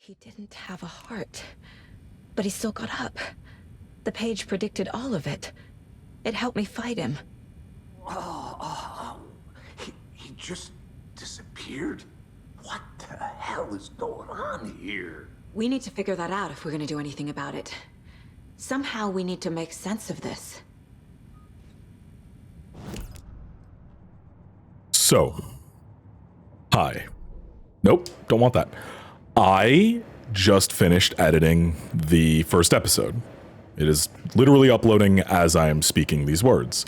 He didn't have a heart, but he still got up. The page predicted all of it. It helped me fight him. He just disappeared? What the hell is going on here? We need to figure that out if we're gonna do anything about it. Somehow we need to make sense of this. So, hi. Nope, don't want that. I just finished editing the first episode. It is literally uploading as I am speaking these words.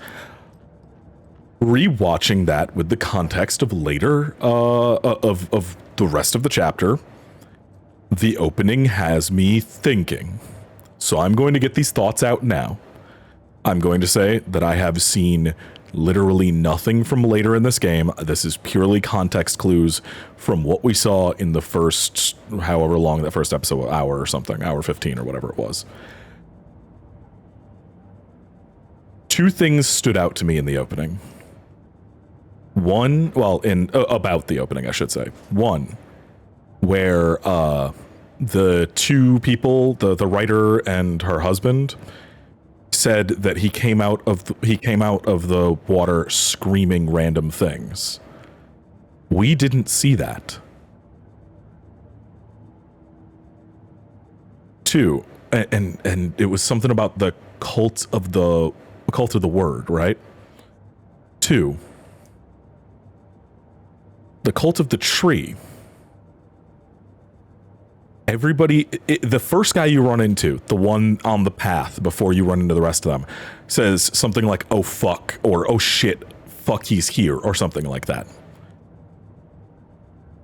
Rewatching that with the context of later, of the rest of the chapter, the opening has me thinking. So I'm going to get these thoughts out now. I'm going to say that I have seen literally nothing from later in this game. This is purely context clues from what we saw in the first, however long that first episode, hour or something, hour 15 or whatever it was. Two things stood out to me in the opening. One, well, about the opening, I should say. One, where the two people, the writer and her husband, said that he came out of the water screaming random things. We didn't see that. Two, and it was something about the cult of the word, right? Two, the cult of the tree. Everybody, the first guy you run into, the one on the path before you run into the rest of them, says something like, "Oh fuck," or "Oh shit, fuck, he's here," or something like that.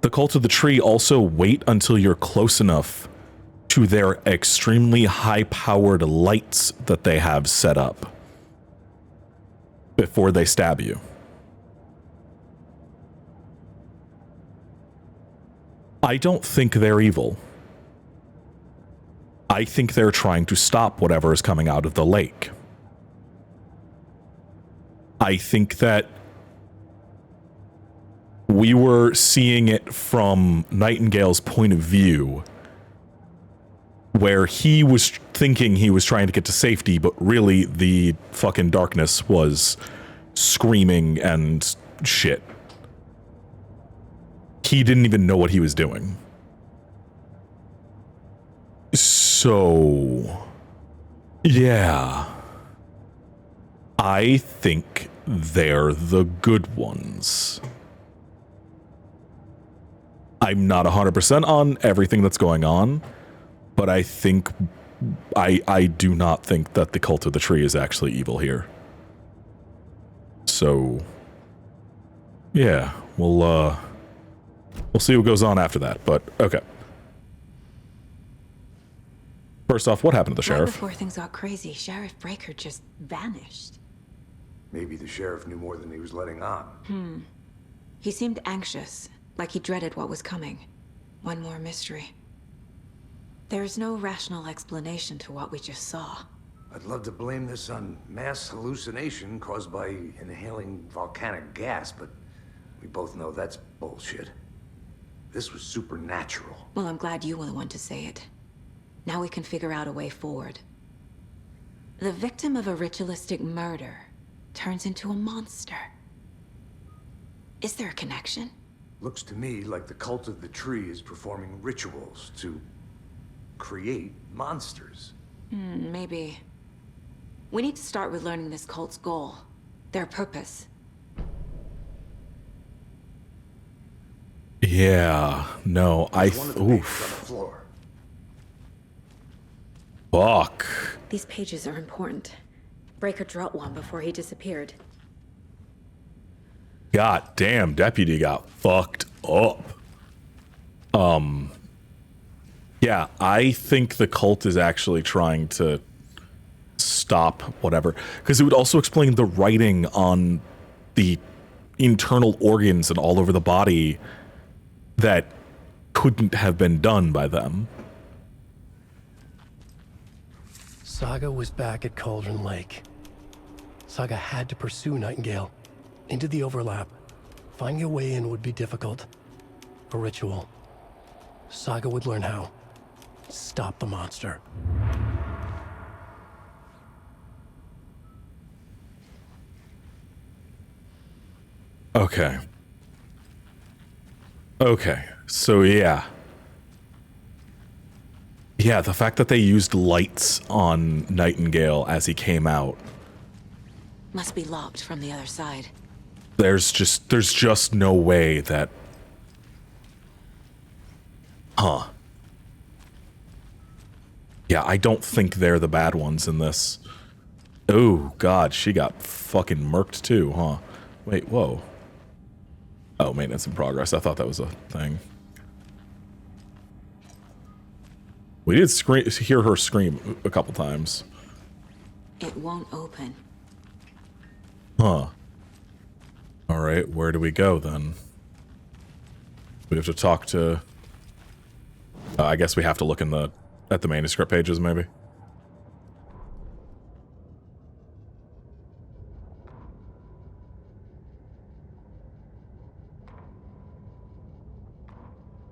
The cult of the tree also wait until you're close enough to their extremely high-powered lights that they have set up before they stab you. I don't think they're evil. I think they're trying to stop whatever is coming out of the lake. I think that we were seeing it from Nightingale's point of view, where he was thinking he was trying to get to safety, but really the fucking darkness was screaming and shit. He didn't even know what he was doing. So, yeah, I think they're the good ones. I'm not 100% on everything that's going on, but I think I do not think that the cult of the tree is actually evil here. So, yeah, we'll see what goes on after that, but okay. First off, what happened to the sheriff? Right before things got crazy, Sheriff Breaker just vanished. Maybe the sheriff knew more than he was letting on. He seemed anxious, like he dreaded what was coming. One more mystery. There's no rational explanation to what we just saw. I'd love to blame this on mass hallucination caused by inhaling volcanic gas, but we both know that's bullshit. This was supernatural. Well, I'm glad you were the one to say it. Now we can figure out a way forward. The victim of a ritualistic murder turns into a monster. Is there a connection? Looks to me like the cult of the tree is performing rituals to create monsters. Maybe. We need to start with learning this cult's goal, their purpose. Yeah, no, One of the pages on the floor. Fuck. These pages are important. Breaker dropped one before he disappeared. God damn, Deputy got fucked up. Yeah, I think the cult is actually trying to stop whatever, because it would also explain the writing on the internal organs and all over the body that couldn't have been done by them. Saga was back at Cauldron Lake. Saga had to pursue Nightingale into the overlap. Finding a way in would be difficult. A ritual. Saga would learn how. stop the monster. Okay. Okay. So yeah. Yeah, the fact that they used lights on Nightingale as he came out. Must be locked from the other side. There's just no way that. Huh. Yeah, I don't think they're the bad ones in this. Oh, God, she got fucking murked too, huh? Wait, whoa. Oh, maintenance in progress. I thought that was a thing. We did hear her scream a couple times. It won't open. Huh. Alright, where do we go then? We have to talk to... I guess we have to look in at the manuscript pages, maybe.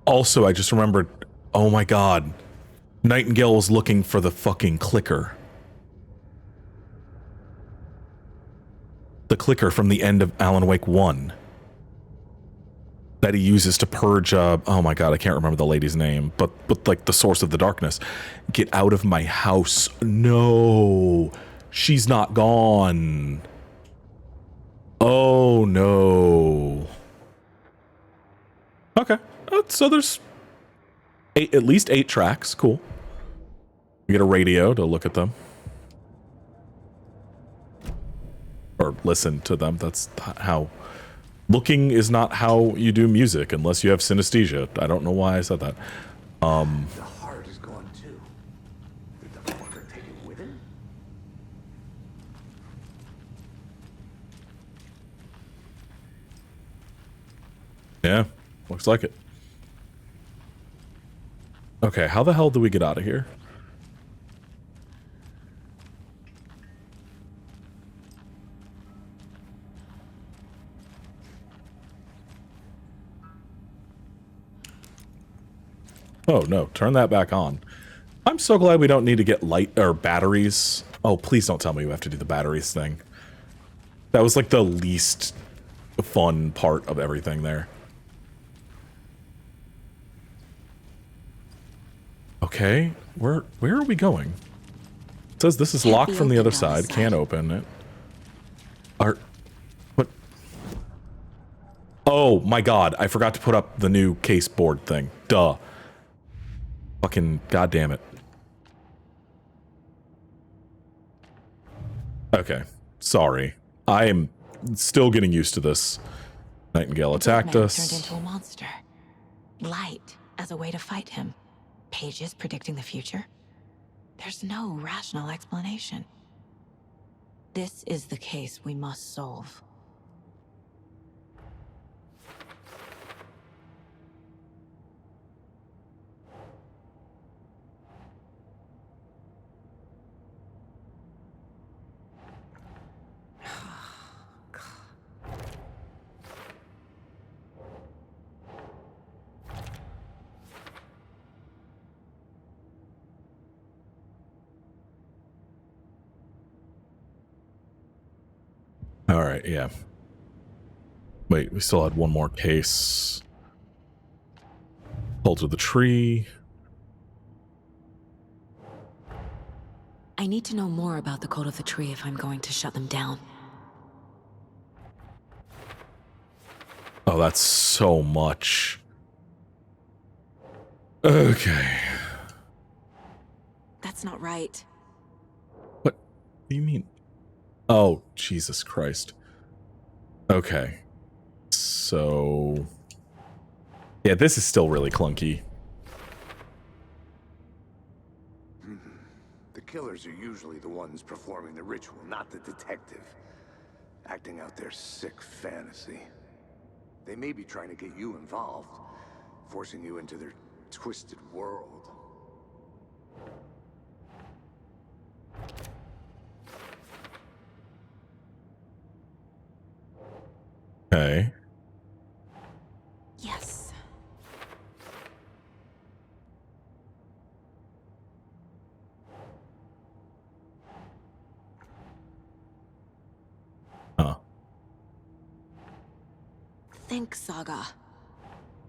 Also, I just remembered... Oh my god. Nightingale was looking for the fucking clicker. The clicker from the end of Alan Wake 1. That he uses to purge, oh my god, I can't remember the lady's name, but like the source of the darkness. Get out of my house. No. She's not gone. Oh no. Okay. So there's at least 8 tracks. Cool. We get a radio to look at them. Or listen to them. That's how... Looking is not how you do music unless you have synesthesia. I don't know why I said that. The heart is gone too. Did the fucker take it with him? Yeah, looks like it. Okay, how the hell do we get out of here? Oh no, turn that back on. I'm so glad we don't need to get light or batteries. Oh, please don't tell me we have to do the batteries thing. That was like the least fun part of everything there. Okay, where are we going? It says this is Can't locked be from the other opened on side. this Can't side. open it. What? Oh my god, I forgot to put up the new case board thing. Duh. Fucking goddamn it. Okay, sorry. I am still getting used to this. Nightingale attacked Man us. turned into a monster. Light as a way to fight him. Pages predicting the future. There's no rational explanation. This is the case we must solve. Alright, yeah. Wait, we still had one more case. Hold to the tree. I need to know more about the Code of the Tree if I'm going to shut them down. Oh, that's so much. Okay. That's not right. What do you mean? Oh, Jesus Christ. Okay. So... Yeah, this is still really clunky. The killers are usually the ones performing the ritual, not the detective. Acting out their sick fantasy. They may be trying to get you involved, forcing you into their twisted world. Okay. Yes. think, Saga.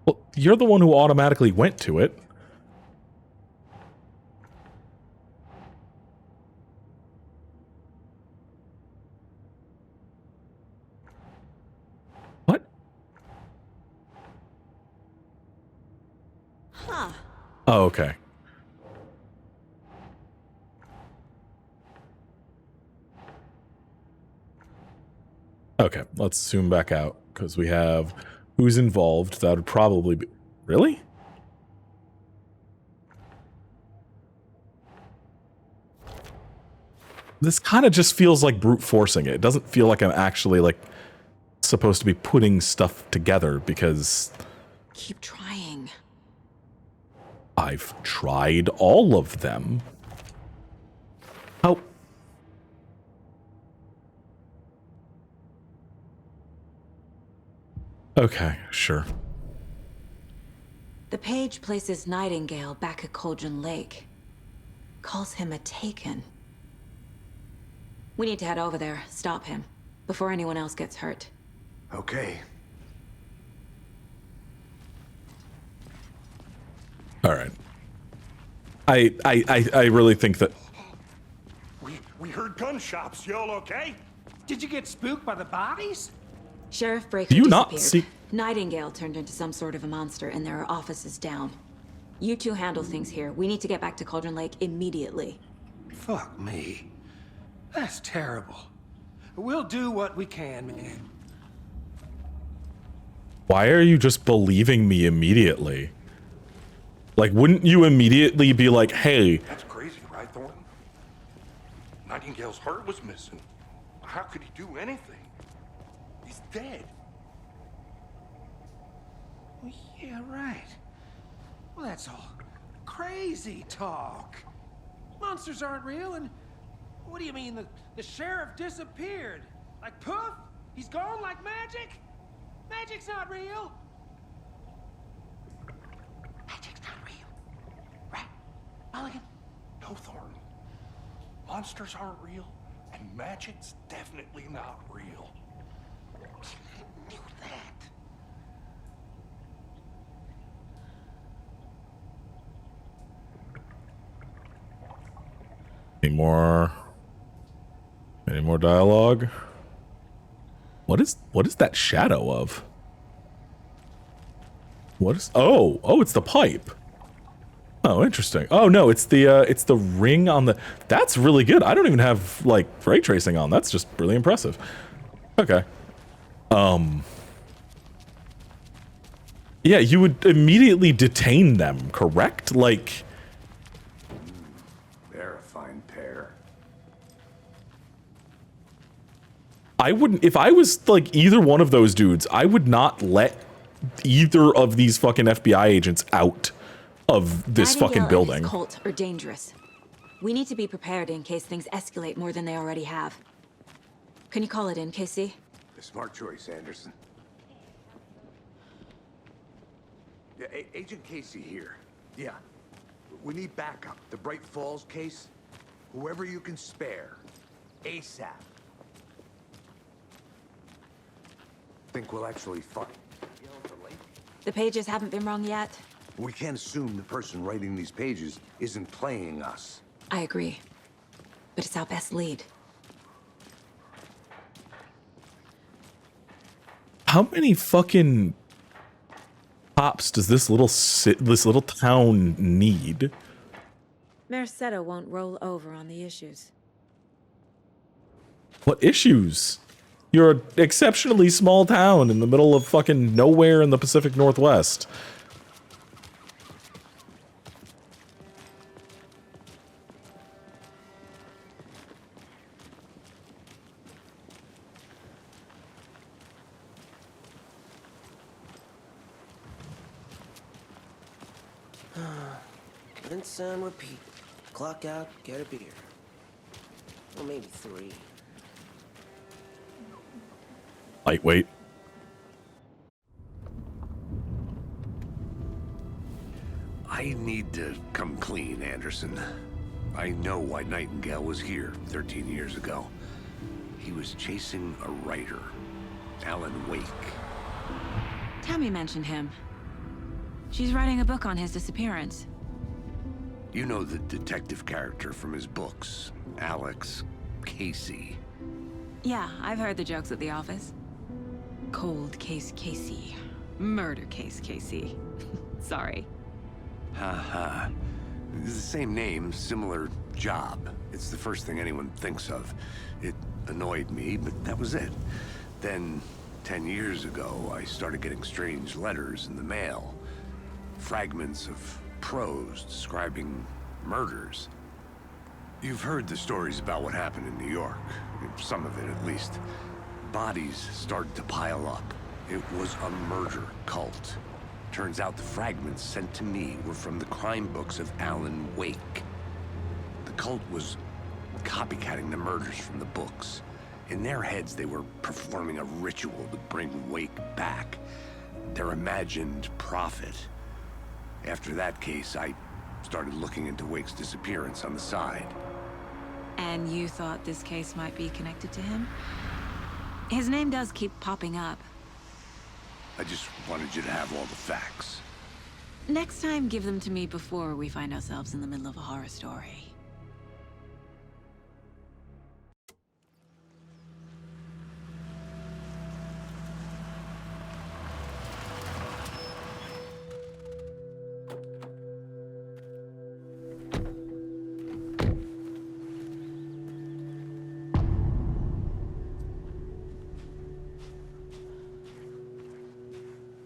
Well, you're the one who automatically went to it. What? Huh. Oh, okay. Okay, let's zoom back out because we have who's involved. That would probably be... Really? This kind of just feels like brute forcing it. It doesn't feel like I'm actually, like, supposed to be putting stuff together because... Keep trying. I've tried all of them. Oh. Okay, sure. The page places Nightingale back at Cauldron Lake. Calls him a Taken. We need to head over there, stop him, before anyone else gets hurt. Okay. All right. I really think that... We heard gunshots. Y'all okay? Did you get spooked by the bodies? Sheriff Breaker Do you not disappeared. see... Nightingale turned into some sort of a monster, and there are offices down. You two handle things here. We need to get back to Cauldron Lake immediately. Fuck me. That's terrible. We'll do what we can, man. Why are you just believing me immediately? Like, wouldn't you immediately be like, hey... That's crazy, right, Thornton? Nightingale's heart was missing. How could he do anything? He's dead. Well, yeah, right. Well, that's all crazy talk. Monsters aren't real, and what do you mean the sheriff disappeared? Like poof? He's gone like magic? Magic's not real. Magic's not real. Right, Mulligan? No, Thornton. Monsters aren't real, and magic's definitely not real. I knew that. Any more dialogue? What is that shadow of? What is... Oh, it's the pipe. Oh, interesting. Oh no, it's the ring on the... That's really good. I don't even have like ray tracing on. That's just really impressive. Okay. Yeah, you would immediately detain them, correct? Like... They're a fine pair. I wouldn't... If I was like either one of those dudes, I would not let either of these fucking FBI agents out of this Nightingale fucking and building. his cult are dangerous. We need to be prepared in case things escalate more than they already have. Can you call it in, Casey? A smart choice, Anderson. Yeah, Agent Casey here. Yeah. We need backup. The Bright Falls case. Whoever you can spare. ASAP. Think we'll actually find the lake? The pages haven't been wrong yet. We can't assume the person writing these pages isn't playing us. I agree. But it's our best lead. How many fucking cops does this little town need? Mercado won't roll over on the issues. What issues? You're an exceptionally small town in the middle of fucking nowhere in the Pacific Northwest. Rinse and repeat. Clock out, get a beer. Or maybe 3. Lightweight. I need to come clean, Anderson. I know why Nightingale was here 13 years ago. He was chasing a writer, Alan Wake. Tammy mentioned him. She's writing a book on his disappearance. You know the detective character from his books, Alex Casey. Yeah, I've heard the jokes at the office. Cold case Casey. Murder case Casey. Sorry. Ha. It's the same name, similar job. It's the first thing anyone thinks of. It annoyed me, but that was it. Then, 10 years ago, I started getting strange letters in the mail. Fragments of prose describing murders. You've heard the stories about what happened in New York. Some of it, at least. Bodies started to pile up. It was a murder cult. Turns out the fragments sent to me were from the crime books of Alan Wake. The cult was copycatting the murders from the books. In their heads, they were performing a ritual to bring Wake back. Their imagined prophet. After that case, I started looking into Wake's disappearance on the side. And you thought this case might be connected to him? His name does keep popping up. I just wanted you to have all the facts. Next time, give them to me before we find ourselves in the middle of a horror story.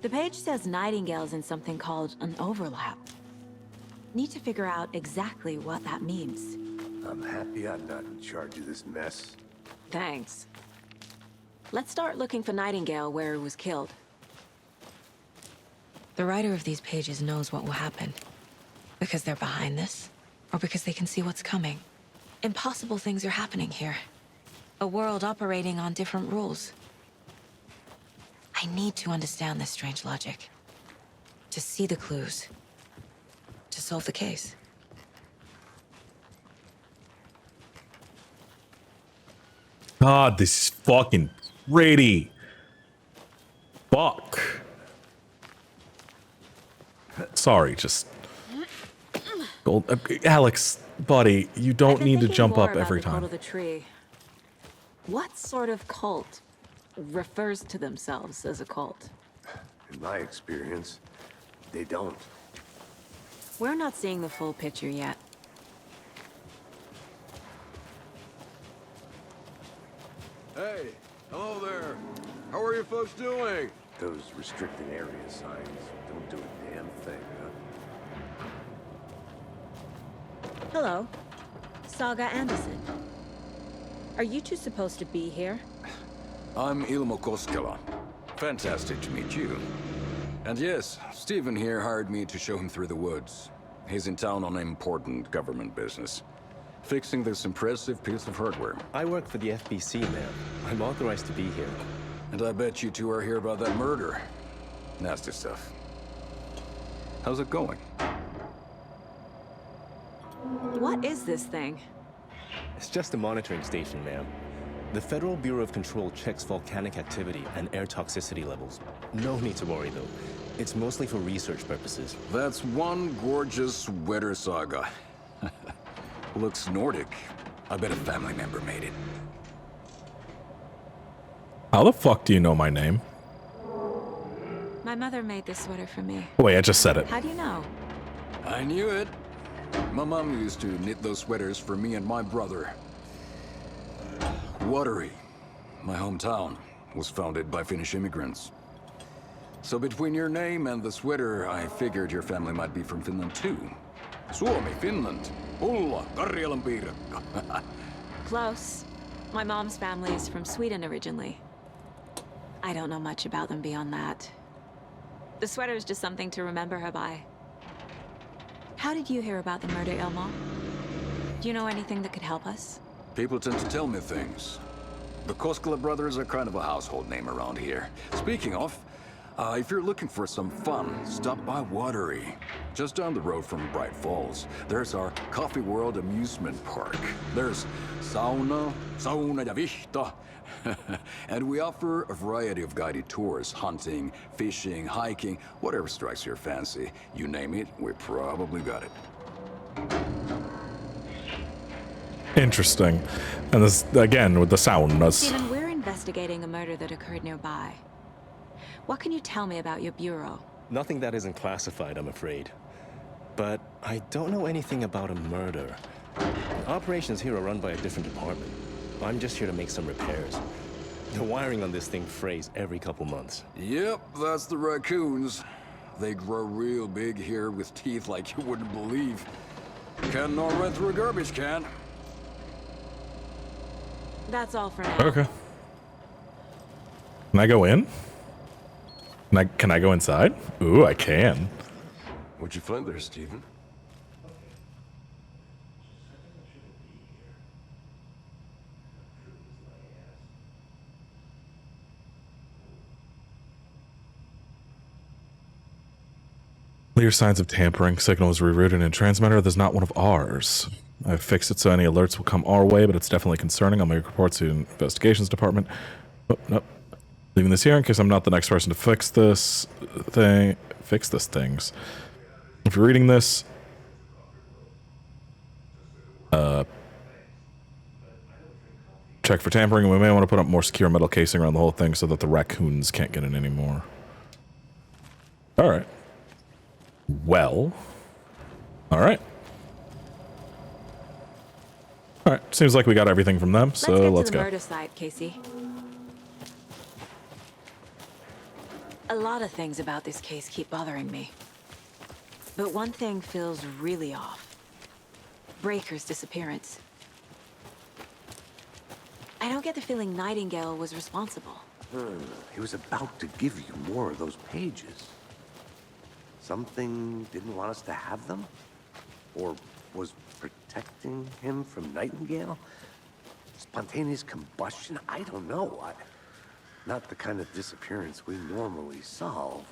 The page says Nightingale's in something called an overlap. Need to figure out exactly what that means. I'm happy I'm not in charge of this mess. Thanks. Let's start looking for Nightingale where he was killed. The writer of these pages knows what will happen. Because they're behind this, or because they can see what's coming. Impossible things are happening here. A world operating on different rules. I need to understand this strange logic. To see the clues. To solve the case. God, this is fucking pretty. Fuck. Sorry, just... Gold, Alex, buddy, you don't need to jump up every time. Of the tree. What sort of cult refers to themselves as a cult? In my experience, they don't. We're not seeing the full picture yet. Hey, hello there. How are you folks doing? Those restricted area signs don't do a damn thing, huh? Hello. Saga Anderson. Are you two supposed to be here? I'm Ilmo Koskela. Fantastic to meet you. And yes, Stephen here hired me to show him through the woods. He's in town on important government business. Fixing this impressive piece of hardware. I work for the FBC, ma'am. I'm authorized to be here. And I bet you two are here about that murder. Nasty stuff. How's it going? What is this thing? It's just a monitoring station, ma'am. The Federal Bureau of Control checks volcanic activity and air toxicity levels. No need to worry, though. It's mostly for research purposes. That's one gorgeous weather saga. Looks Nordic. I bet a family member made it. How the fuck do you know my name? My mother made this sweater for me. Wait, I just said it. How do you know? I knew it. My mom used to knit those sweaters for me and my brother. Watery, my hometown, was founded by Finnish immigrants. So between your name and the sweater, I figured your family might be from Finland too. Suomi, Finland. Ulla, Karjalan piirakka. Close. My mom's family is from Sweden originally. I don't know much about them beyond that. The sweater is just something to remember her by. How did you hear about the murder, Ilmo? Do you know anything that could help us? People tend to tell me things. The Koskela brothers are kind of a household name around here. Speaking of, if you're looking for some fun, stop by Watery. Just down the road from Bright Falls, there's our Coffee World amusement park. There's sauna ja vihta. And we offer a variety of guided tours, hunting, fishing, hiking, whatever strikes your fancy. You name it, we probably got it. Interesting. And this, again, with the saunas. Stephen, we're investigating a murder that occurred nearby. What can you tell me about your bureau? Nothing that isn't classified, I'm afraid. But I don't know anything about a murder. Operations here are run by a different department. I'm just here to make some repairs. The wiring on this thing frays every couple months. Yep, that's the raccoons. They grow real big here with teeth like you wouldn't believe. Can't nor run through a garbage can. That's all for now. Okay. Can I go in? Can I go inside? Ooh, I can. What'd you find there, Stephen? Clear signs of tampering. Signal was rerouted in transmitter. There's not one of ours. I've fixed it so any alerts will come our way, but it's definitely concerning. I'll make reports to the investigations department. Oh, nope. Leaving this here in case I'm not the next person to fix this thing. Fix this things. If you're reading this, check for tampering. We may want to put up more secure metal casing around the whole thing so that the raccoons can't get in anymore. All right. Well. All right. All right. Seems like we got everything from them, so Let's go. get to the murder site, Casey. A lot of things about this case keep bothering me. But one thing feels really off. Breaker's disappearance. I don't get the feeling Nightingale was responsible. He was about to give you more of those pages. Something didn't want us to have them? Or was protecting him from Nightingale? Spontaneous combustion? I don't know. Not the kind of disappearance we normally solve.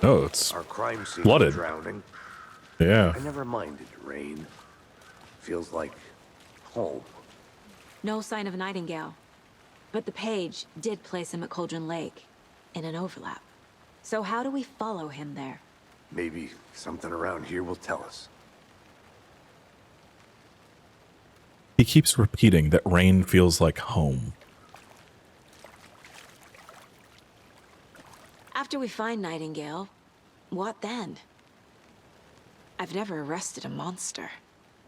Oh, it's Our crime scene flooded. drowning. Yeah. I never minded rain. Feels like home. No sign of Nightingale. But the page did place him at Cauldron Lake, in an overlap. So how do we follow him there? Maybe something around here will tell us. He keeps repeating that rain feels like home. After we find Nightingale, what then? I've never arrested a monster.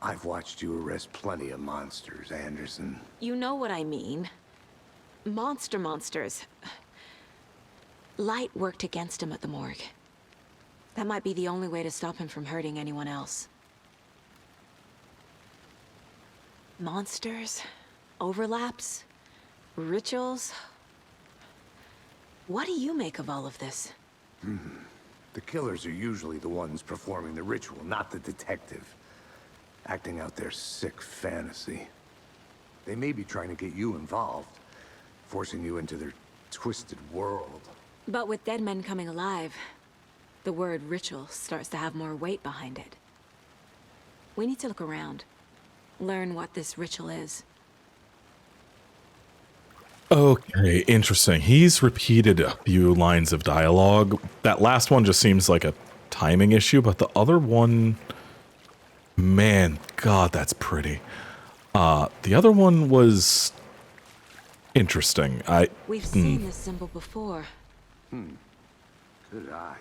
I've watched you arrest plenty of monsters, Anderson. You know what I mean. Monsters. Light worked against him at the morgue. That might be the only way to stop him from hurting anyone else. Monsters? Overlaps? Rituals? What do you make of all of this? The killers are usually the ones performing the ritual, not the detective. Acting out their sick fantasy. They may be trying to get you involved, forcing you into their twisted world. But with dead men coming alive, the word ritual starts to have more weight behind it. We need to look around. Learn what this ritual is. Okay, interesting. He's repeated a few lines of dialogue. That last one just seems like a timing issue, but the other one... Man, God, that's pretty. The other one was... interesting. We've seen this symbol before. Good eye.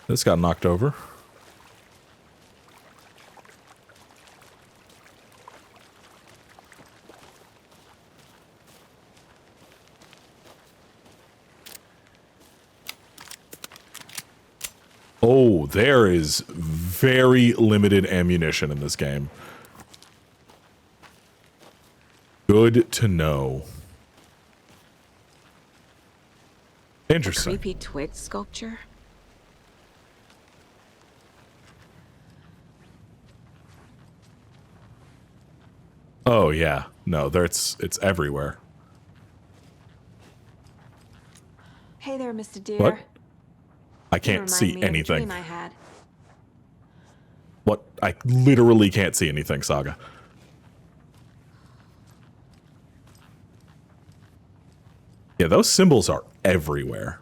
This got knocked over. Oh, there is very limited ammunition in this game. Good to know. Interesting. Creepy twig sculpture? Oh yeah, no, it's everywhere. Hey there, Mr. Deer. What? I You can't remind see me of a anything. dream I had. What? I literally can't see anything, Saga. Yeah, those symbols are everywhere.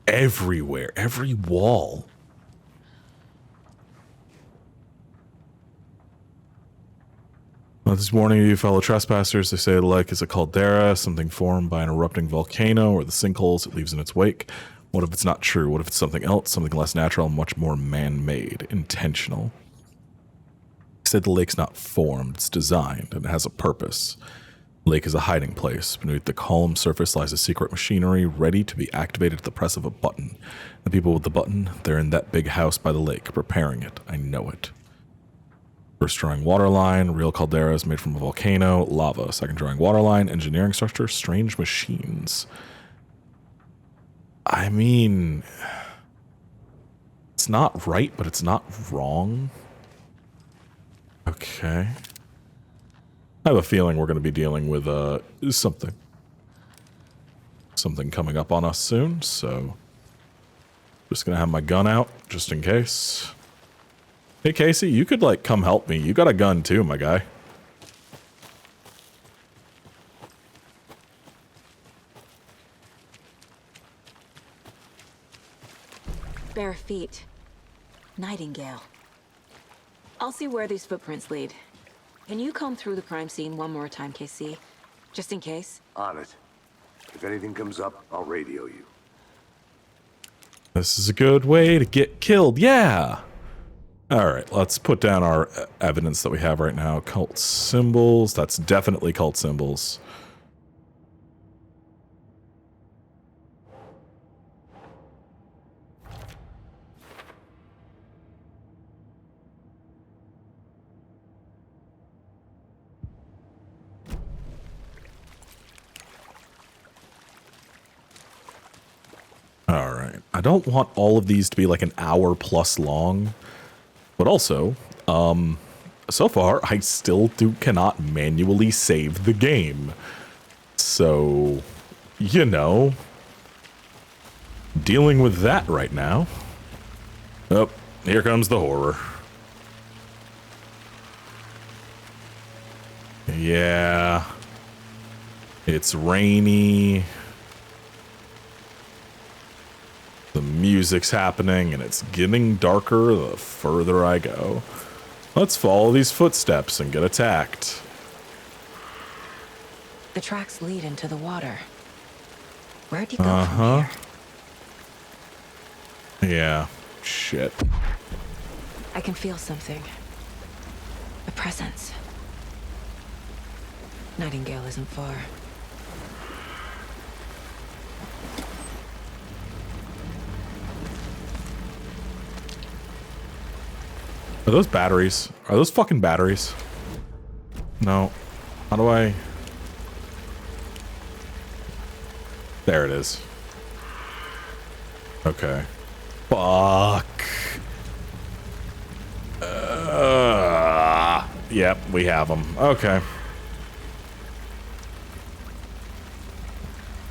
Everywhere, every wall. Well, this warning you fellow trespassers, they say the lake is a caldera, something formed by an erupting volcano or the sinkholes it leaves in its wake. What if it's not true? What if it's something else, something less natural, much more man-made, intentional? They said the lake's not formed, it's designed, and it has a purpose. The lake is a hiding place. Beneath the calm surface lies a secret machinery ready to be activated at the press of a button. The people with the button, they're in that big house by the lake, preparing it. I know it. First drawing waterline, real calderas made from a volcano, lava. Second drawing waterline, engineering structure, strange machines. I mean, it's not right, but it's not wrong. Okay. I have a feeling we're going to be dealing with something coming up on us soon, so just going to have my gun out just in case. Hey, Casey, you could, like, come help me. You got a gun, too, my guy. Bare feet. Nightingale. I'll see where these footprints lead. Can you comb through the crime scene one more time, KC? Just in case? On it. If anything comes up, I'll radio you. This is a good way to get killed. Yeah! Alright, let's put down our evidence that we have right now. Cult symbols. That's definitely cult symbols. Alright. I don't want all of these to be like an hour plus long. But also, so far, I still cannot manually save the game. So, you know, dealing with that right now. Oh, here comes the horror. Yeah. It's rainy. The music's happening, and it's getting darker the further I go. Let's follow these footsteps and get attacked. The tracks lead into the water. Where'd you go from here? Yeah. Shit. I can feel something. A presence. Nightingale isn't far. Are those batteries? Are those fucking batteries? No. How do I... There it is. Okay. Fuck. Yep, we have them. Okay.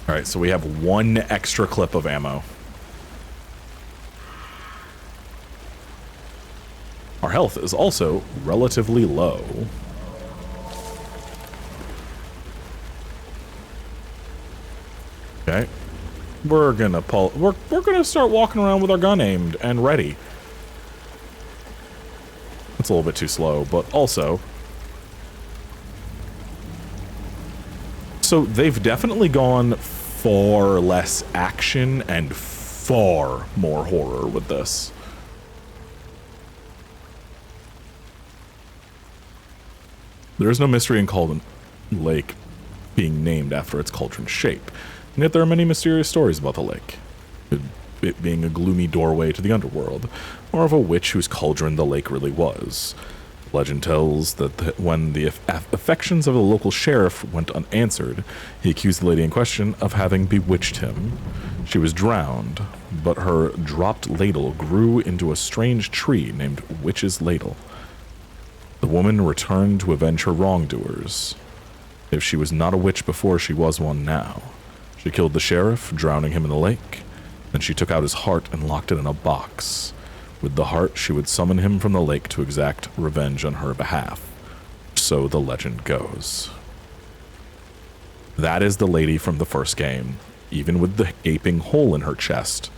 Alright, so we have one extra clip of ammo. Our health is also relatively low. Okay. We're gonna start walking around with our gun aimed and ready. That's a little bit too slow, but also... So they've definitely gone far less action and far more horror with this. There is no mystery in Cauldron Lake being named after its cauldron shape, and yet there are many mysterious stories about the lake. It being a gloomy doorway to the underworld, or of a witch whose cauldron the lake really was. Legend tells that when the affections of the local sheriff went unanswered, he accused the lady in question of having bewitched him. She was drowned, but her dropped ladle grew into a strange tree named Witch's Ladle. The woman returned to avenge her wrongdoers. If she was not a witch before, she was one now. She killed the sheriff, drowning him in the lake. Then she took out his heart and locked it in a box. With the heart, she would summon him from the lake to exact revenge on her behalf. So the legend goes. That is the lady from the first game, even with the gaping hole in her chest.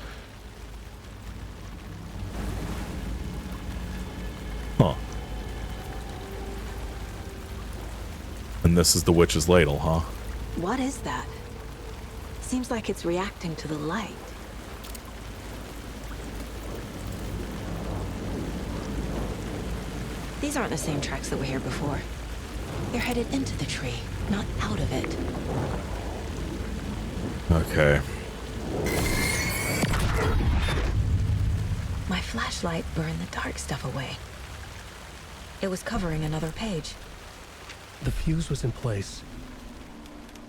Huh. And this is the witch's ladle, huh? What is that? Seems like it's reacting to the light. These aren't the same tracks that were here before. They're headed into the tree, not out of it. Okay. My flashlight burned the dark stuff away. It was covering another page. The fuse was in place.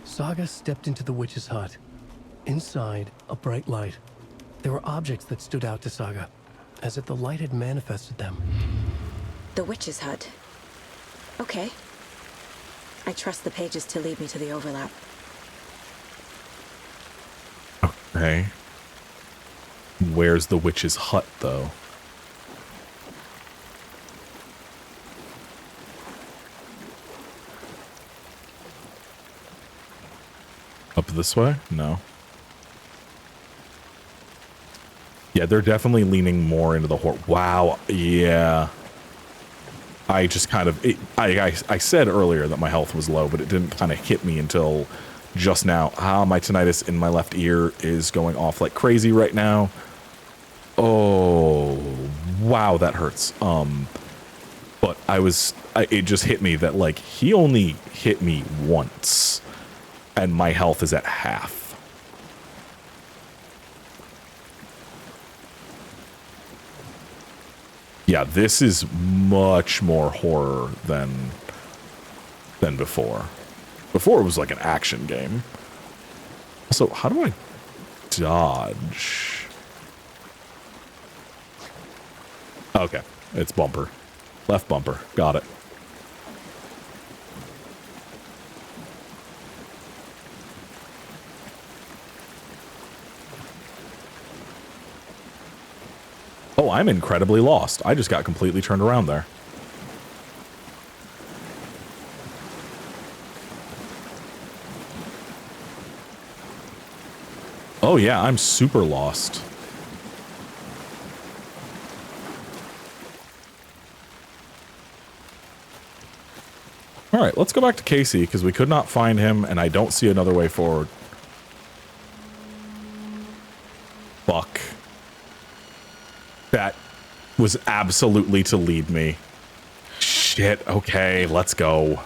Saga stepped into the witch's hut. Inside, a bright light. There were objects that stood out to Saga, as if the light had manifested them. The witch's hut. Okay. I trust the pages to lead me to the overlap. Okay. Where's the witch's hut, though? Up this way? No. Yeah, they're definitely leaning more into the horror. Wow, yeah. I just kind of... I said earlier that my health was low, but it didn't kind of hit me until just now. My tinnitus in my left ear is going off like crazy right now. Oh, wow, that hurts. But it just hit me that, like, he only hit me once, and my health is at half. Yeah, this is much more horror than before. Before it was like an action game. Also, how do I dodge? Okay, it's bumper. Left bumper. Got it. Oh, I'm incredibly lost. I just got completely turned around there. Oh yeah, I'm super lost. All right, let's go back to Casey because we could not find him and I don't see another way forward. Fuck. That was absolutely to lead me. Shit, okay, let's go.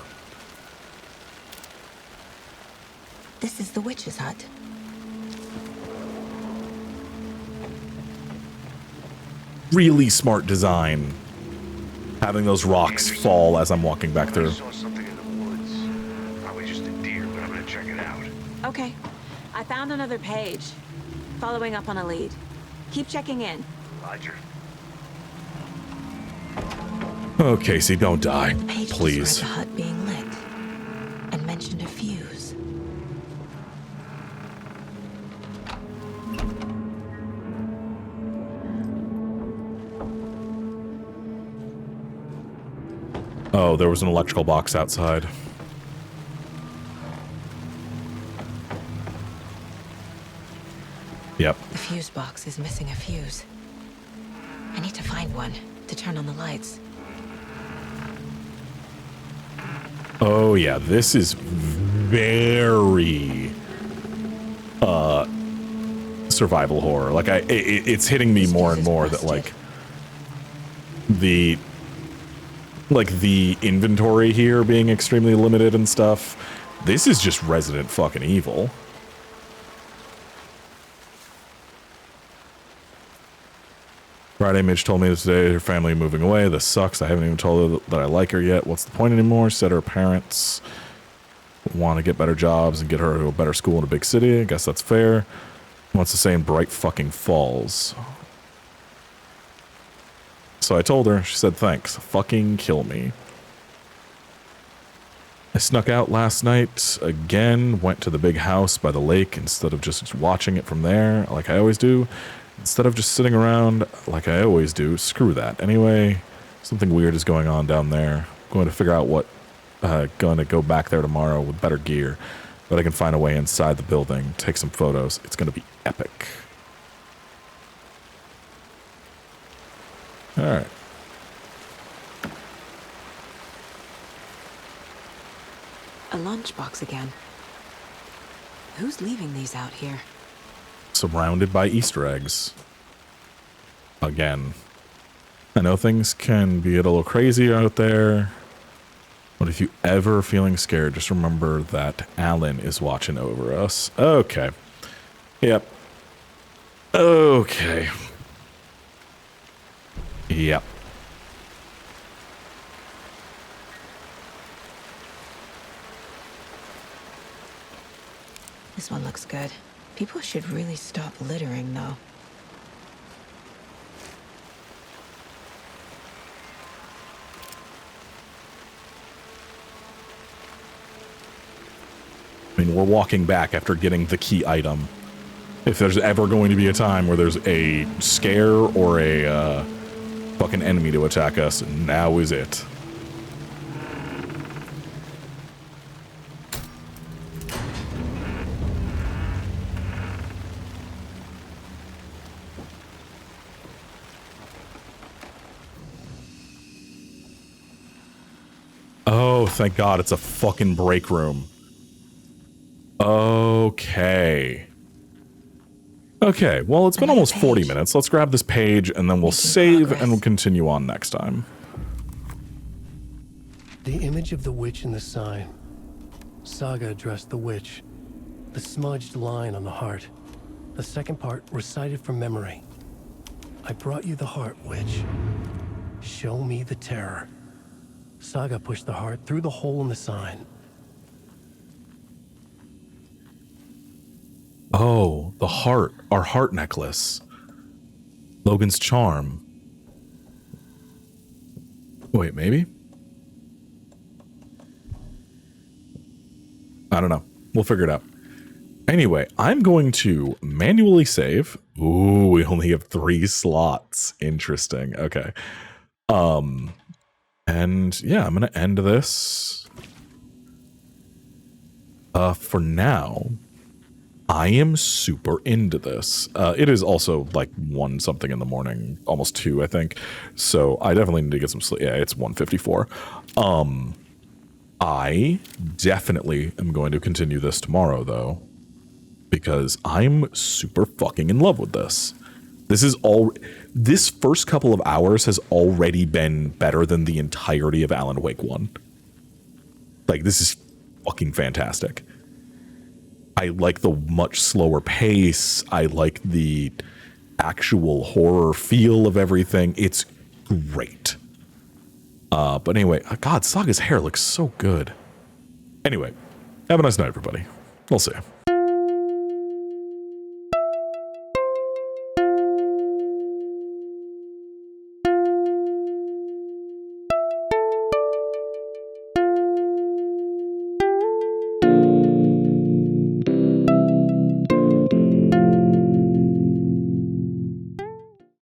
This is the witch's hut. Really smart design. Having those rocks fall as I'm walking back through. I saw something in the woods. Probably just a deer, but I'm gonna check it out. Okay, I found another page. Following up on a lead. Keep checking in. Roger. Oh, Casey, don't die, The page please. described the hut being lit and mentioned a fuse. Oh, there was an electrical box outside. Yep. The fuse box is missing a fuse. I need to find one to turn on the lights. Oh yeah, this is very survival horror. Like it's hitting me more and more that like the inventory here being extremely limited and stuff. This is just Resident fucking Evil. Friday, Midge told me today her family moving away. This sucks. I haven't even told her that I like her yet. What's the point anymore? Said her parents want to get better jobs and get her to a better school in a big city. I guess that's fair. Wants to stay in Bright fucking Falls. So I told her. She said thanks. Fucking kill me. I snuck out last night again. Went to the big house by the lake instead of just watching it from there like I always do. Instead of just sitting around like I always do. Screw that. Anyway, something weird is going on down there. I'm going to figure out what... going to go back there tomorrow with better gear. But I can find a way inside the building. Take some photos. It's going to be epic. Alright. A lunchbox again. Who's leaving these out here? Surrounded by Easter eggs. Again. I know things can be a little crazy out there, but if you ever feeling scared, just remember that Alan is watching over us. Okay. Yep. Okay. Yep. This one looks good. People should really stop littering, though. I mean, we're walking back after getting the key item. If there's ever going to be a time where there's a scare or a fucking enemy to attack us, now is it. Oh, thank God, it's a fucking break room. Okay. Okay, well, it's been almost 40 minutes. Let's grab this page, and then we'll save, and we'll continue on next time. The image of the witch in the sign. Saga addressed the witch. The smudged line on the heart. The second part recited from memory. I brought you the heart, witch. Show me the terror. Saga pushed the heart through the hole in the sign. Oh, the heart. Our heart necklace. Logan's charm. Wait, maybe? I don't know. We'll figure it out. Anyway, I'm going to manually save. Ooh, we only have 3 slots. Interesting. Okay. And yeah, I'm going to end this. For now, I am super into this. It is also like 1 something in the morning, almost 2, I think. So I definitely need to get some sleep. Yeah, it's 1:54. I definitely am going to continue this tomorrow, though, because I'm super fucking in love with this. This first couple of hours has already been better than the entirety of Alan Wake 1. Like, this is fucking fantastic. I like the much slower pace. I like the actual horror feel of everything. It's great. But anyway, God, Saga's hair looks so good. Anyway, have a nice night, everybody. We'll see you.